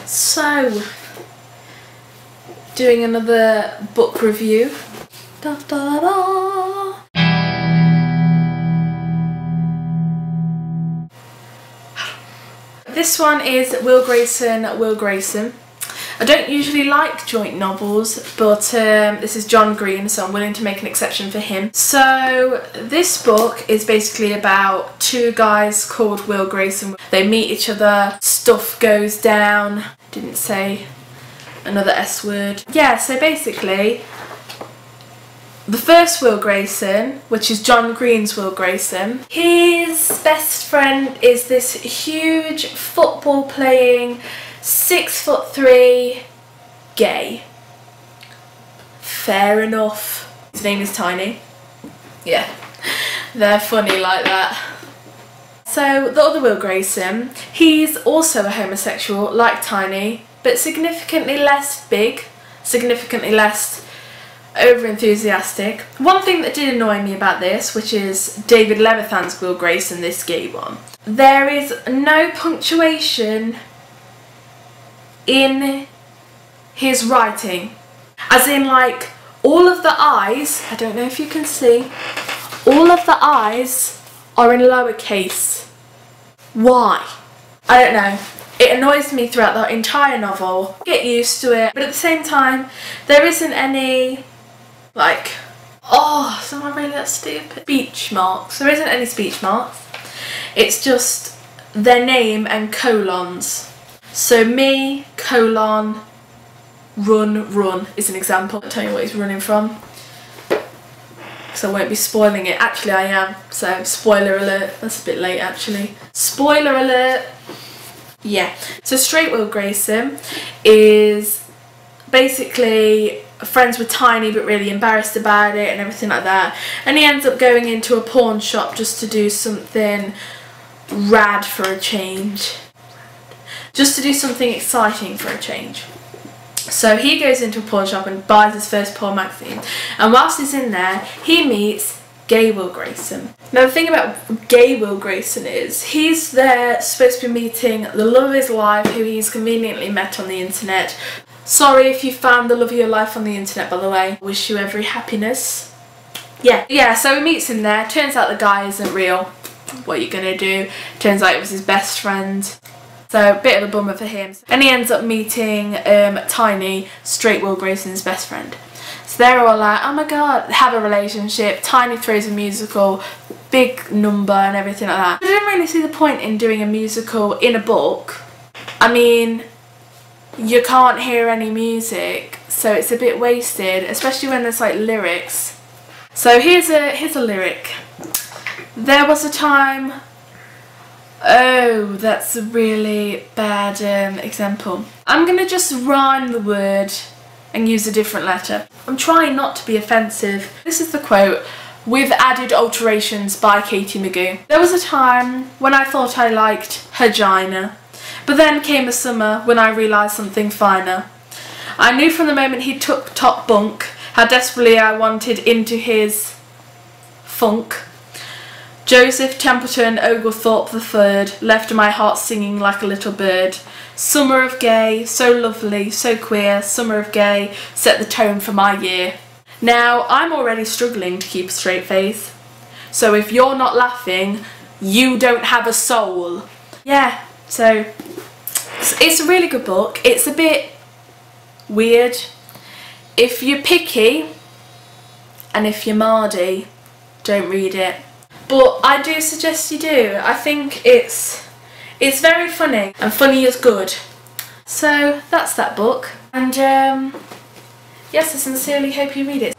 So, doing another book review. Da, da, da. This one is Will Grayson. I don't usually like joint novels, but this is John Green, so I'm willing to make an exception for him. So this book is basically about two guys called Will Grayson. They meet each other, stuff goes down, didn't say another S word. Yeah, so basically the first Will Grayson, which is John Green's Will Grayson, his best friend is this huge football playing 6'3" gay. Fair enough. His name is Tiny. Yeah, they're funny like that. So the other Will Grayson, he's also a homosexual like Tiny, but significantly less big, significantly less over-enthusiastic. One thing that did annoy me about this, which is David Levithan's Will Grayson, this gay one, there is no punctuation in his writing. As in, like, all of the I's, I don't know if you can see, all of the I's are in lowercase. Why? I don't know. It annoys me throughout the entire novel. Get used to it, but at the same time, there isn't any, like, oh, am I really that stupid? Speech marks. There isn't any speech marks. It's just their name and colons. So me, colon, run is an example. I'll tell you what he's running from, because I won't be spoiling it. Actually I am, so spoiler alert. That's a bit late actually. Spoiler alert. Yeah, so straight Will Grayson is basically friends with Tiny but really embarrassed about it and everything like that, and he ends up going into a pawn shop just to do something rad for a change. Just to do something exciting for a change. So he goes into a pawn shop and buys his first porn magazine, and whilst he's in there he meets gay Will Grayson. Now the thing about gay Will Grayson is he's there supposed to be meeting the love of his life, who he's conveniently met on the internet. Sorry if you found the love of your life on the internet, by the way. Wish you every happiness. Yeah, so he meets him there. Turns out the guy isn't real. What are you gonna do? Turns out it was his best friend. So, a bit of a bummer for him. And he ends up meeting Tiny, straight Will Grayson's best friend. So they're all like, oh my god, have a relationship. Tiny throws a musical, big number and everything like that. I didn't really see the point in doing a musical in a book. I mean, you can't hear any music, so it's a bit wasted, especially when there's like lyrics. So here's a lyric. There was a time. Oh, that's a really bad example. I'm gonna just rhyme the word and use a different letter. I'm trying not to be offensive. This is the quote, with added alterations by Katie Magoo. There was a time when I thought I liked vagina, but then came a summer when I realised something finer. I knew from the moment he took top bunk how desperately I wanted into his funk. Joseph Templeton Oglethorpe III left my heart singing like a little bird. Summer of gay, so lovely, so queer, summer of gay, set the tone for my year. Now, I'm already struggling to keep a straight face, so if you're not laughing, you don't have a soul. Yeah, so it's a really good book. It's a bit weird. If you're picky and if you're mardy, don't read it. But I do suggest you do. I think it's very funny, and funny is good. So that's that book, and yes, I sincerely hope you read it.